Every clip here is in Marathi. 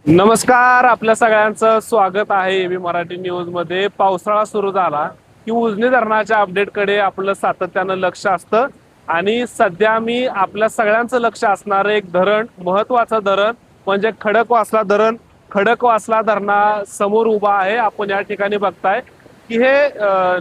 नमस्कार, आपल्या सगळ्यांचं स्वागत आहे एबी मराठी न्यूज मध्ये। पावसाळा सुरू झाला की उजनी धरणाच्या अपडेटकडे आपलं सातत्यानं लक्ष असतं आणि सध्या मी आपल्या सगळ्यांचं लक्ष असणारं एक धरण, महत्वाचं धरण म्हणजे खडकवासला धरण। खडकवासला धरणासमोर उभा आहे। आपण या ठिकाणी बघताय की हे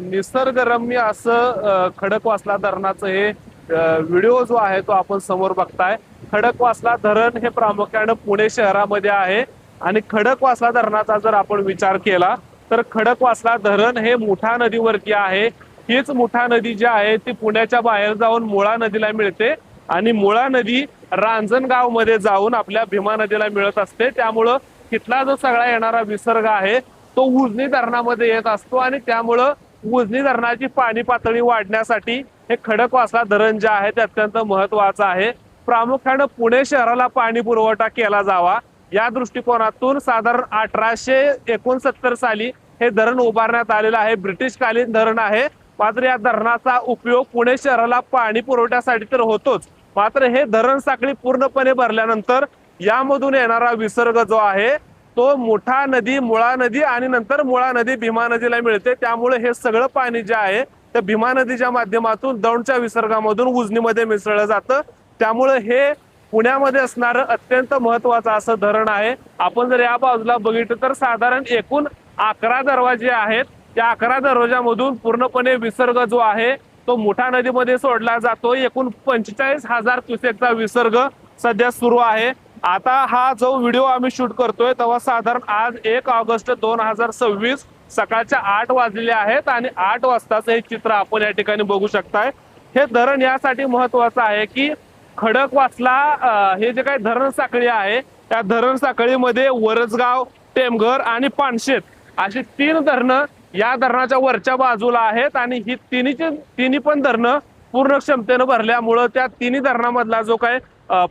निसर्गरम्य असं खडकवासला धरणाचं हे व्हिडिओ जो आहे तो आपण समोर बघताय। खडकवासला धरण हे प्रामुख्याने पुणे शहरामध्ये आहे आणि खडकवासला धरणाचा जर आपण विचार केला तर खडकवासला धरण हे मुठा नदीवरती आहे। हीच मुठा नदी जी आहे ती पुण्याच्या बाहेर जाऊन मुळा नदीला मिळते आणि मुळा नदी रांजणगाव मध्ये जाऊन आपल्या भीमा नदीला मिळत असते। त्यामुळं तिथला जो सगळा येणारा विसर्ग आहे तो उजनी धरणामध्ये येत असतो आणि त्यामुळं उजनी धरणाची पाणी पातळी वाढण्यासाठी हे खडकवासला धरण जे आहे ते अत्यंत महत्वाचं आहे। प्रामुख्याने पुणे शहराला पाणी पुरवठा केला जावा या दृष्टिकोनातून साधारण 1869 साली हे धरण उभारण्यात आलेलं आहे। ब्रिटिशकालीन धरण आहे, मात्र या धरणाचा उपयोग पुणे शहराला पाणी पुरवठ्यासाठी तर होतोच, मात्र हे धरण साखळी पूर्णपणे भरल्यानंतर यामधून येणारा विसर्ग जो आहे तो मुठा नदी, मुळा नदी आणि नंतर मुळा नदी भीमा नदीला मिळते। त्यामुळे हे सगळं पाणी जे आहे ते भीमा नदीच्या माध्यमातून दौंडच्या विसर्गामधून उजनीमध्ये मिसळलं जातं। त्यामुळे हे पुण्यामध्ये असणारं अत्यंत महत्वाचं असं धरण आहे। आपण जर या बाजूला बघितलं तर साधारण एकूण 11 दरवाजे आहेत। त्या 11 दरवाजामधून पूर्णपणे विसर्ग जो आहे तो मुठा नदीमध्ये सोडला जातो। एकूण 45,000 क्युसेकचा विसर्ग सध्या सुरू आहे। आता हा जो व्हिडिओ आम्ही शूट करतोय तेव्हा साधारण आज 1 ऑगस्ट 2026 सकाळच्या 8 वाजलेले आहेत आणि 8 वाजताचं हे चित्र आपण या ठिकाणी बघू शकताय। हे धरण यासाठी महत्वाचं आहे की खडकवासला हे जे काही धरण साखळी आहे त्या धरण साखळीमध्ये वरसगाव, टेमघर आणि पानशेत अशी 3 धरणं या धरणाच्या वरच्या बाजूला आहेत आणि ही तिन्ही पण धरणं पूर्ण क्षमतेने भरल्यामुळे त्या तिन्ही धरणामधला जो काही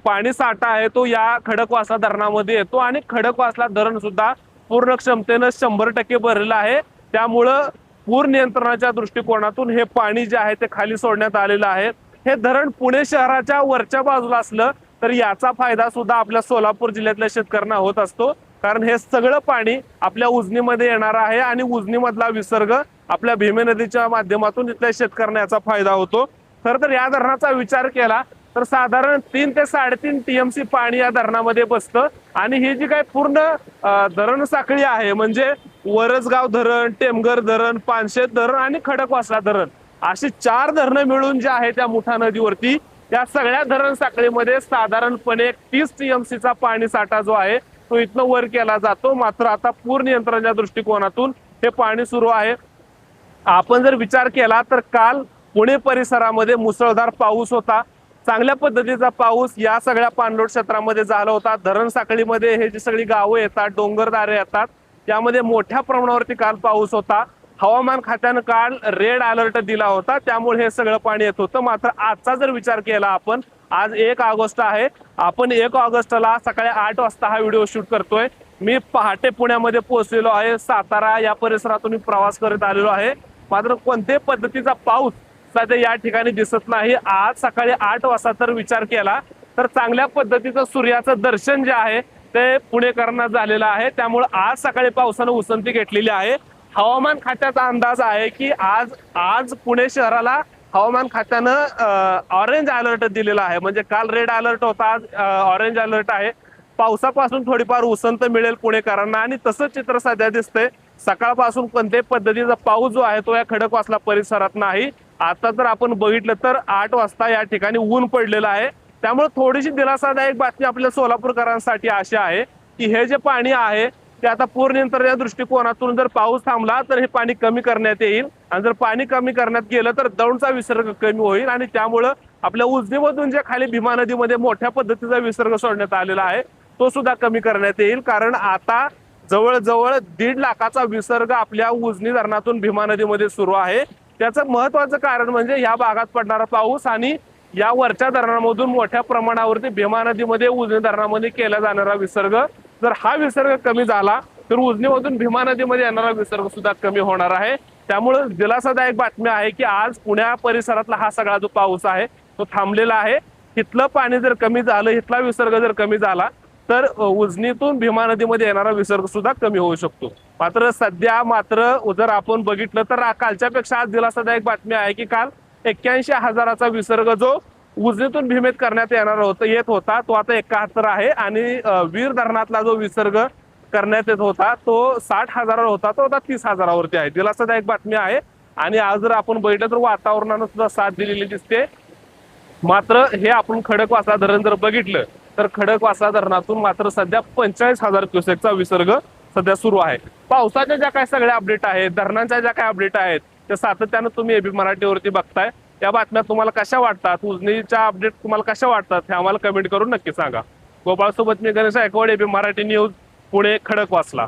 पाणी साठा आहे तो या खडकवासला धरणामध्ये येतो आणि खडकवासला धरण सुद्धा पूर्ण क्षमतेने 100% भरलेलं आहे। त्यामुळं पूर नियंत्रणाच्या दृष्टिकोनातून हे पाणी जे आहे ते खाली सोडण्यात आलेलं आहे। हे धरण पुणे शहराच्या वरच्या बाजूला असलं तर याचा फायदा सुद्धा आपल्या सोलापूर जिल्ह्यातल्या शेतकऱ्यांना होत असतो, कारण हे सगळं पाणी आपल्या उजनीमध्ये येणार आहे आणि उजनीमधला विसर्ग आपल्या भीमे नदीच्या माध्यमातून तिथल्या शेतकऱ्यांना याचा फायदा होतो। खरं तर या धरणाचा विचार केला तर साधारण 3 ते 3.5 TMC पाणी या धरणामध्ये बसतं आणि ही जी काही पूर्ण धरण साखळी आहे म्हणजे वरसगाव धरण, टेमघर धरण, पानशेत धरण आणि खडकवासला धरण अशी 4 धरणं मिळून जे आहे त्या मुठा नदीवरती त्या सगळ्या धरण साखळीमध्ये साधारणपणे 30 TMCचा पाणी साठा जो आहे तो इथनं वर केला जातो। मात्र आता पूर नियंत्रणाच्या दृष्टिकोनातून हे पाणी सुरू आहे। आपण जर विचार केला तर काल पुणे परिसरामध्ये मुसळधार पाऊस होता। चांगल्या पद्धतीचा पाऊस या सगळ्या पाणलोट क्षेत्रामध्ये झाला होता। धरण साखळीमध्ये हे जी सगळी गावं येतात, डोंगरदारे येतात, त्यामध्ये मोठ्या प्रमाणावरती काल पाऊस होता। हवामान खात्यानं काल रेड अलर्ट दिला होता, त्यामुळे हे सगळं पाणी येत होतं। मात्र आजचा जर विचार केला आपण, आज 1 ऑगस्ट आहे, आपण 1 ऑगस्टला सकाळी 8 वाजता हा व्हिडिओ शूट करतोय। मी पहाटे पुण्यामध्ये पोहोचलेलो आहे, सातारा या परिसरातून प्रवास करत आलेलो आहे, मात्र कोणत्याही पद्धतीचा पाऊस सध्या या ठिकाणी दिसत नाही। आज सकाळी 8 वाजता तर विचार केला तर चांगल्या पद्धतीचं सूर्याचं दर्शन जे आहे ते पुणेकरांना झालेलं आहे। त्यामुळे आज सकाळी पावसानं उसंती घेतलेली आहे। हवामान खात्याचा अंदाज आहे की आज पुणे शहराला हवामान खात्यानं ऑरेंज अलर्ट दिलेला आहे, म्हणजे काल रेड अलर्ट होता, आज ऑरेंज अलर्ट आहे। पावसापासून थोडीफार उसंत मिळेल पुणेकरांना आणि तसं चित्र सध्या दिसतंय। सकाळपासून कोणत्याही पद्धतीचा पाऊस जो आहे तो या खडकवासला परिसरात नाही। आता जर आपण बघितलं तर 8 वाजता या ठिकाणी ऊन पडलेलं आहे, त्यामुळे थोडीशी दिलासादायक बातमी आपल्या सोलापूरकरांसाठी अशी आहे की हे जे पाणी आहे ते आता पूर नियंत्रणाच्या दृष्टिकोनातून जर पाऊस थांबला तर हे पाणी कमी करण्यात येईल आणि जर पाणी कमी करण्यात गेलं तर दौंडचा विसर्ग कमी होईल आणि त्यामुळं आपल्या उजनीमधून जे खाली भीमा नदीमध्ये मोठ्या पद्धतीचा विसर्ग सोडण्यात आलेला आहे तो सुद्धा कमी करण्यात येईल। कारण आता जवळजवळ 1.5 लाखाचा विसर्ग आपल्या उजनी धरणातून भीमा नदीमध्ये सुरू आहे। त्याचं महत्वाचं कारण म्हणजे या भागात पडणारा पाऊस आणि या वरच्या धरणामधून मोठ्या प्रमाणावरती भीमा नदीमध्ये उजनी धरणामध्ये केला जाणारा विसर्ग, जर हा विसर्ग कमी झाला तर उजनीमधून भीमा नदीमध्ये येणारा विसर्ग सुद्धा कमी होणार आहे। त्यामुळे दिलासादायक बातमी आहे की आज पुण्या परिसरातला हा सगळा जो पाऊस आहे तो थांबलेला आहे। इथलं पाणी जर कमी झालं, इथला विसर्ग जर कमी झाला तर उजनीतून भीमा नदीमध्ये येणारा विसर्ग सुद्धा कमी होऊ शकतो. मात्र सध्या जर आपण बघितलं तर कालच्या पेक्षा आज दिलासादायक बातमी आहे की काल 81,000चा विसर्ग जो उजनीतून भीमेत करण्यात येत होता तो आता 71 आहे आणि वीर धरणातला जो विसर्ग करण्यात येत होता तो 60,000 होता तो आता 30,000वरती आहे. दिलासादायक बातमी आहे. आणि आज जर आपण बघितलं तर वातावरणानं सुद्धा साथ दिलेली दिसते. मात्र हे आपण खडकवासला धरण जर बघितलं तर खडकवासला धरणातून मात्र सध्या 45,000 क्युसेकचा विसर्ग सध्या सुरू आहे. पावसाच्या ज्या काही सगळ्या अपडेट आहेत, धरणांच्या ज्या काही अपडेट आहेत त्या सातत्यानं तुम्ही एबी मराठीवरती बघताय. त्या बातम्या तुम्हाला कशा वाटतात, उजनीच्या अपडेट तुम्हाला कशा वाटतात हे आम्हाला कमेंट करून नक्की सांगा. गोपाळ सोबत मी गणेश गायकवाड, एबी मराठी न्यूज, पुणे, खडकवासला.